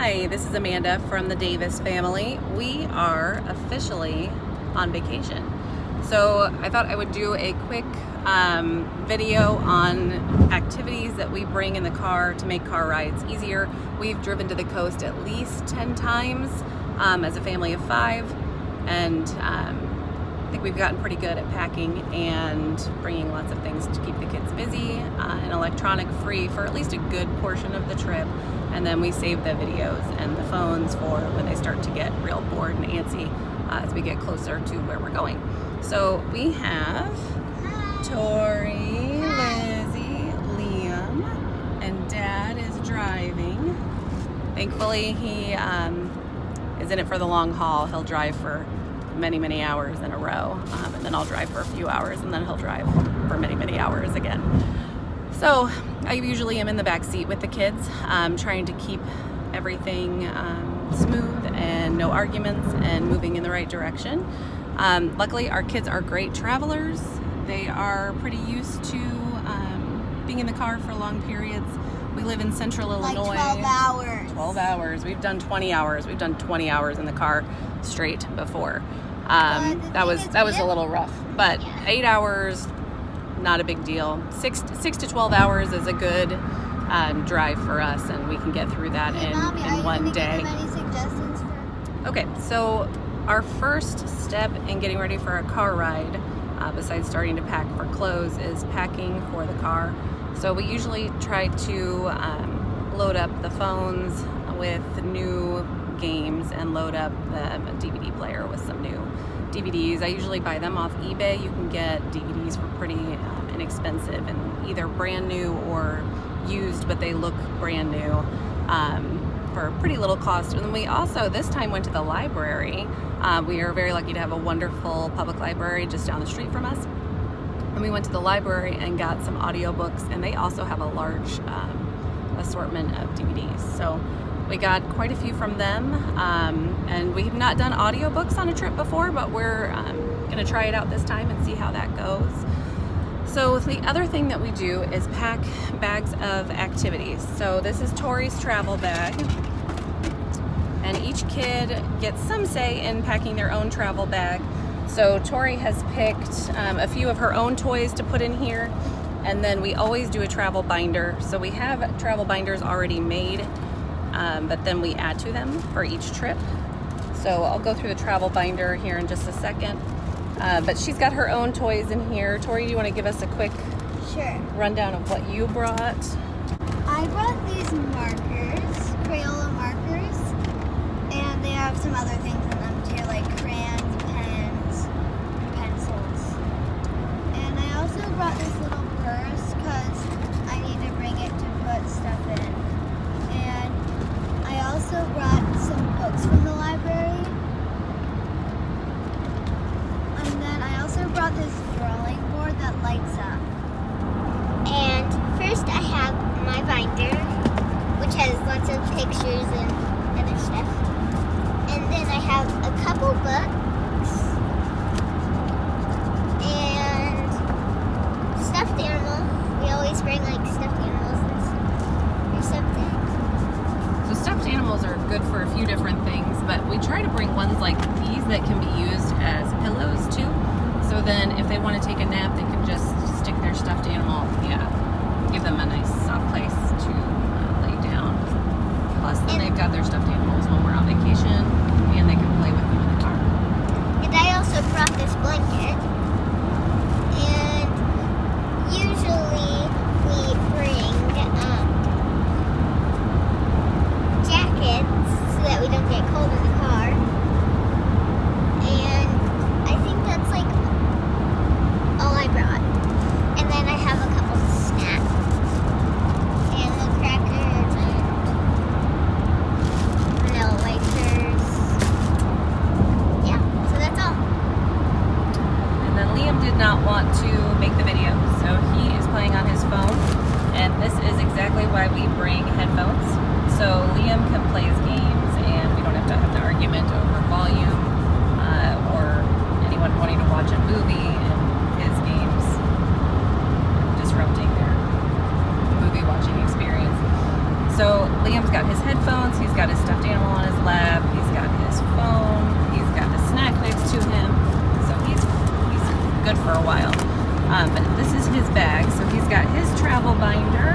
Hi, this is Amanda from the Davis family. We are officially on vacation. So I thought I would do a quick video on activities that we bring in the car to make car rides easier. We've driven to the coast at least 10 times as a family of 5, and I think we've gotten pretty good at packing and bringing lots of things to keep the kids busy and electronic free for at least a good portion of the trip. And then we save the videos and the phones for when they start to get real bored and antsy as we get closer to where we're going. So we have Tori, Lizzie, Liam, and Dad is driving. Thankfully, he is in it for the long haul. He'll drive for many hours in a row, and then I'll drive for a few hours, and then he'll drive for many hours again. So I usually am in the back seat with the kids, trying to keep everything smooth and no arguments and moving in the right direction. Luckily, our kids are great travelers. They are pretty used to being in the car for long periods. We live in central Illinois. Like 12 hours. 12 hours. We've done 20 hours. We've done 20 hours in the car straight before. That was a little rough, but 8 hours, not a big deal. 6 to 12 hours is a good drive for us, and we can get through that in one day. Any suggestions for? Okay, so our first step in getting ready for a car ride, besides starting to pack for clothes, is packing for the car. So we usually try to load up the phones with new games and load up the DVD player with some new DVDs. I usually buy them off eBay. You can get DVDs for pretty inexpensive and either brand new or used, but they look brand new for a pretty little cost. And then we also this time went to the library. We are very lucky to have a wonderful public library just down the street from us. And we went to the library and got some audiobooks, and they also have a large assortment of DVDs. So we got quite a few from them, and we have not done audiobooks on a trip before, but we're going to try it out this time and see how that goes. So the other thing that we do is pack bags of activities. So this is Tori's travel bag, and each kid gets some say in packing their own travel bag. So Tori has picked a few of her own toys to put in here, and then we always do a travel binder. So we have travel binders already made, but then we add to them for each trip. So I'll go through the travel binder here in just a second. But she's got her own toys in here. Tori, do you want to give us a quick rundown of what you brought? I brought these markers, Crayola markers, and they have some other things in them too, like crayons, pens, pencils. And I also brought this little purse because I need to bring it to put stuff in. And I also brought some books from the library. And then I also brought this drawing board that lights up. And first I have my binder, which has lots of pictures and other stuff. And then I have a couple books and stuffed animal. We always bring like stuffed animals or something. So stuffed animals are good for a few different things, but we try to bring ones like these that can be used as pillows too. So then if they want to take a nap, they can just stick their stuffed animal, give them a nice soft place to lay down. Plus then they've got their stuffed animals when we're on vacation, and they can play with them in the car. And I also brought this blanket. And usually we bring jackets so that we don't get cold in the car. And I think that's like all I brought. And then I have a couple of snacks and the crackers and vanilla wafers. bag. So he's got his travel binder.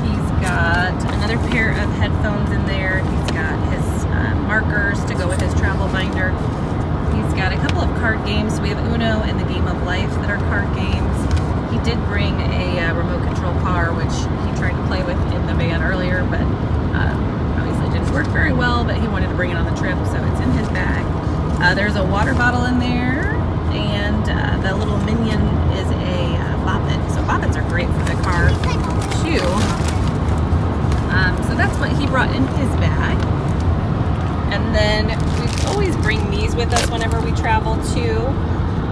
He's got another pair of headphones in there. He's got his markers to go with his travel binder. He's got a couple of card games. We have Uno and the Game of Life that are card games. He did bring a remote control car, which he tried to play with in the van earlier, but obviously didn't work very well, but he wanted to bring it on the trip, so it's in his bag. There's a water bottle in there, and the little minion is a Boppet. So Boppets are great for the car too. So that's what he brought in his bag. And then we always bring these with us whenever we travel too.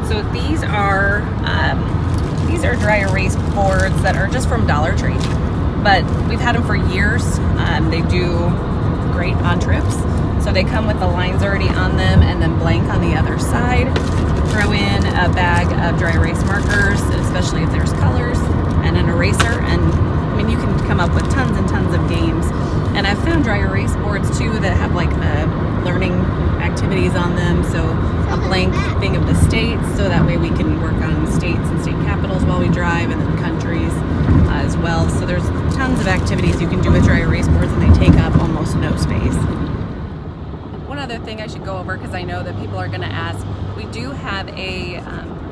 So these are dry erase boards that are just from Dollar Tree, but we've had them for years. They do great on trips. So they come with the lines already on them and then blank on the other side. Throw in a bag of dry erase markers, especially if there's colors, and an eraser. And I mean, you can come up with tons and tons of games. And I've found dry erase boards too that have like learning activities on them. So a blank thing of the states, so that way we can work on states and state capitals while we drive, and then countries as well. So there's tons of activities you can do with dry erase boards, and they take up almost no space. One other thing I should go over, because I know that people are going to ask, we do have a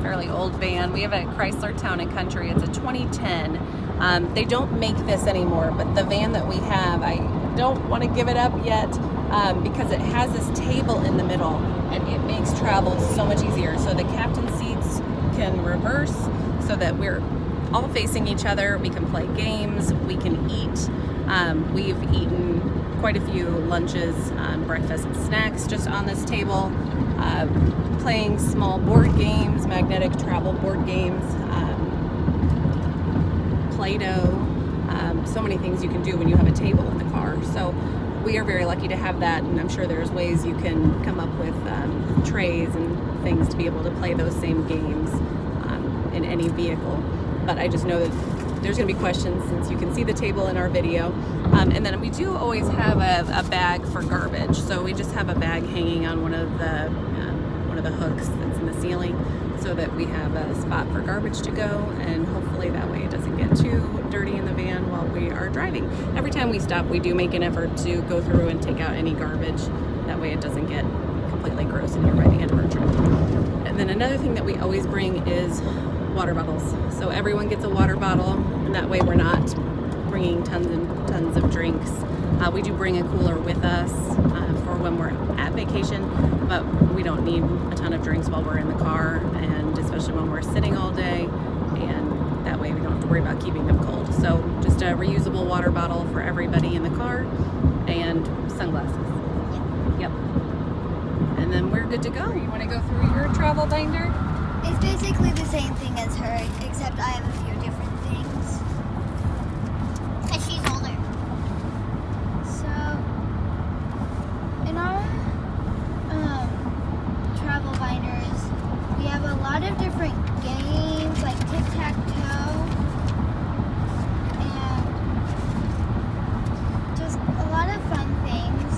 fairly old van. We have a Chrysler Town and Country. It's a 2010. They don't make this anymore, but the van that we have, I don't want to give it up yet because it has this table in the middle, and it makes travel so much easier. So the captain seats can reverse so that we're all facing each other. We can play games, we can eat. We've eaten quite a few lunches, breakfast and snacks just on this table, playing small board games, magnetic travel board games, PlayDoh, so many things you can do when you have a table in the car. So we are very lucky to have that, and I'm sure there's ways you can come up with trays and things to be able to play those same games in any vehicle. But I just know that there's going to be questions, since you can see the table in our video. And then we do always have a bag for garbage. So we just have a bag hanging on one of the hooks that's in the ceiling, so that we have a spot for garbage to go, and hopefully that way it doesn't get too dirty in the van while we are driving. Every time we stop, we do make an effort to go through and take out any garbage. That way it doesn't get completely gross in here by the end of our trip. And then another thing that we always bring is water bottles. So everyone gets a water bottle, and that way we're not bringing tons and tons of drinks. We do bring a cooler with us for when we're at vacation, but we don't need a ton of drinks while we're in the car, and especially when we're sitting all day, and that way we don't have to worry about keeping them cold. So just a reusable water bottle for everybody in the car, and sunglasses. Yep. And then we're good to go. You want to go through your travel binder? It's basically the same thing as her, except I have a few different things. Because she's older. So, in our travel binders, we have a lot of different games, like tic-tac-toe, and just a lot of fun things.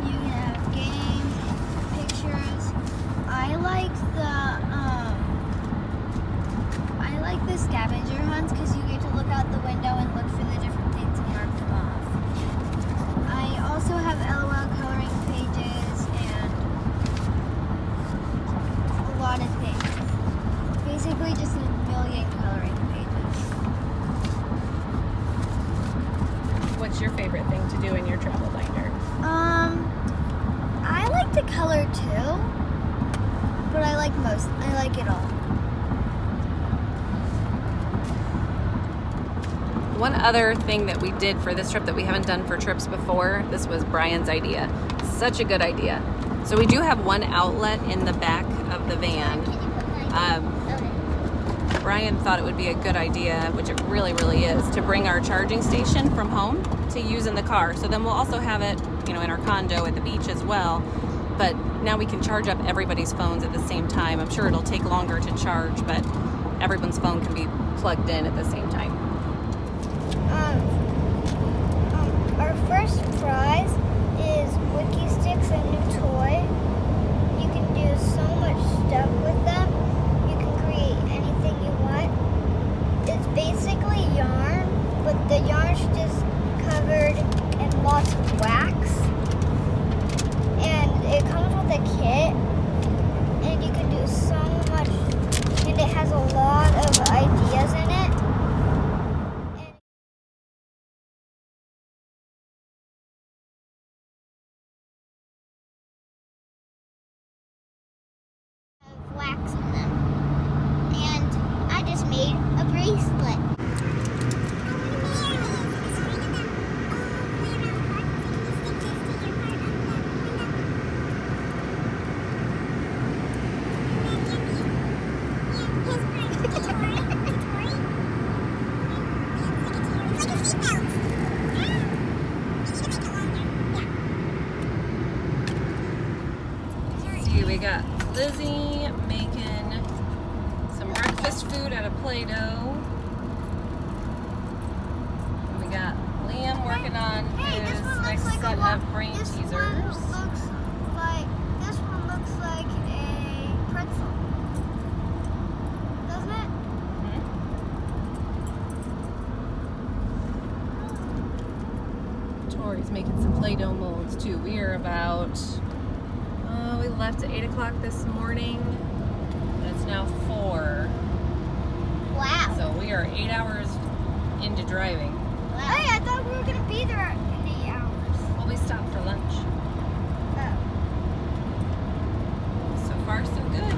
You can have games, pictures. I like the scavenger hunts, because you get to look out the window and look for the different things and mark them off. I also have LOL coloring pages and a lot of things. Basically just a million coloring pages. What's your favorite thing to do in your travel binder? I like to color too, but I like it all. One other thing that we did for this trip that we haven't done for trips before, this was Brian's idea. Such a good idea. So we do have one outlet in the back of the van. Brian thought it would be a good idea, which it really, really is, to bring our charging station from home to use in the car. So then we'll also have it, in our condo at the beach as well. But now we can charge up everybody's phones at the same time. I'm sure it'll take longer to charge, but everyone's phone can be plugged in at the same time. Our first prize is Wiki Sticks, a new toy. You can do so much stuff with them. You can create anything you We got Lizzie making some breakfast food out of Play-Doh. And we got Liam working on his next set of brain teasers. This one looks like a pretzel. Doesn't it? Tori's making some Play-Doh molds too. We are about, we left at 8 o'clock this morning. And it's now 4. Wow. So we are 8 hours into driving. Wow. Hey, I thought we were gonna be there in 8 hours. Well, we stopped for lunch. Oh. So far, so good.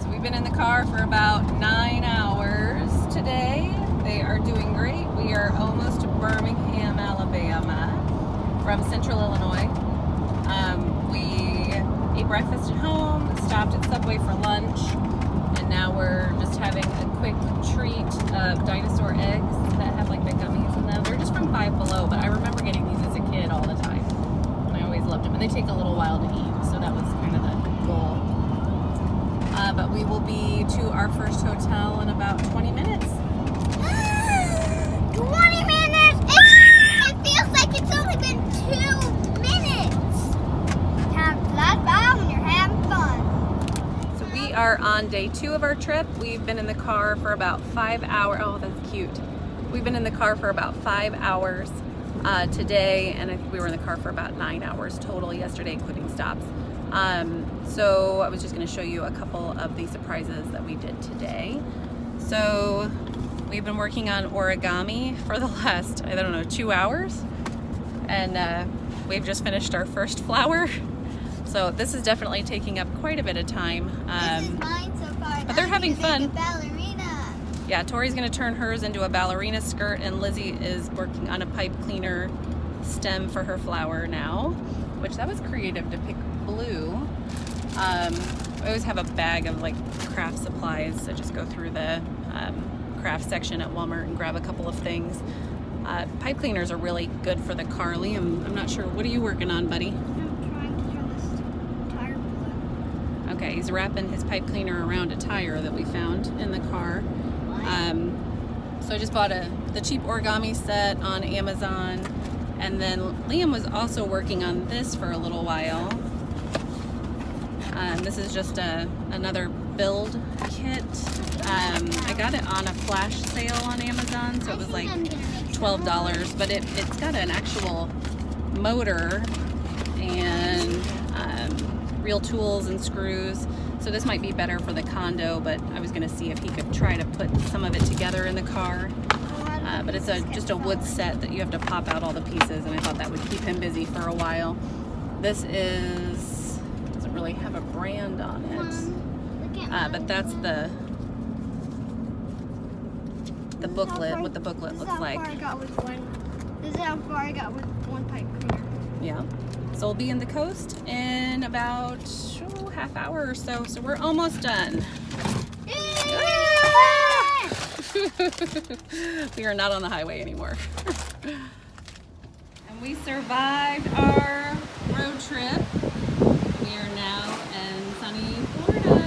So we've been in the car for about 9 hours today. They are doing great. We are almost to Birmingham, Alabama from Central Illinois. We ate breakfast at home, stopped at Subway for lunch, and now we're just having a quick treat of dinosaur eggs that have like the gummies in them. They're just from Five Below, but I remember getting these as a kid all the time. And I always loved them. And they take a little while to eat, so that was kind of the goal. But we will be to our first hotel in about 20 minutes. 20 minutes! It feels like it's only been 2 minutes. Time flies by when you're having fun. So we are on day 2 of our trip. We've been in the car for about 5 hours. Oh, that's cute. We've been in the car for about 5 hours today, and I think we were in the car for about 9 hours total yesterday, including stops. So I was just going to show you a couple of the surprises that we did today. So we've been working on origami for the last, I don't know, 2 hours, and we've just finished our first flower. So this is definitely taking up quite a bit of time. This is mine so far. But they're having fun. Ballerina. Yeah, Tori's gonna turn hers into a ballerina skirt, and Lizzie is working on a pipe cleaner stem for her flower now, which that was creative to pick blue. I always have a bag of like craft supplies. I just go through the craft section at Walmart and grab a couple of things. Pipe cleaners are really good for the car. Liam, I'm not sure, what are you working on, buddy? I'm trying to turn this tire blue. Okay, he's wrapping his pipe cleaner around a tire that we found in the car. So I just bought the cheap origami set on Amazon, and then Liam was also working on this for a little while. This is just another build kit. I got it on a flash sale on Amazon, so it was like $12, but it's got an actual motor and real tools and screws. So this might be better for the condo, but I was gonna see if he could try to put some of it together in the car. But it's just a wood set that you have to pop out all the pieces, and I thought that would keep him busy for a while. This doesn't really have a brand on it, but that's the booklet, what the booklet looks like. This is how far I got with one pipe cleaner. Yeah. So we'll be in the coast in about half hour or so. So we're almost done. We are not on the highway anymore. And we survived our road trip. We are now in sunny Florida.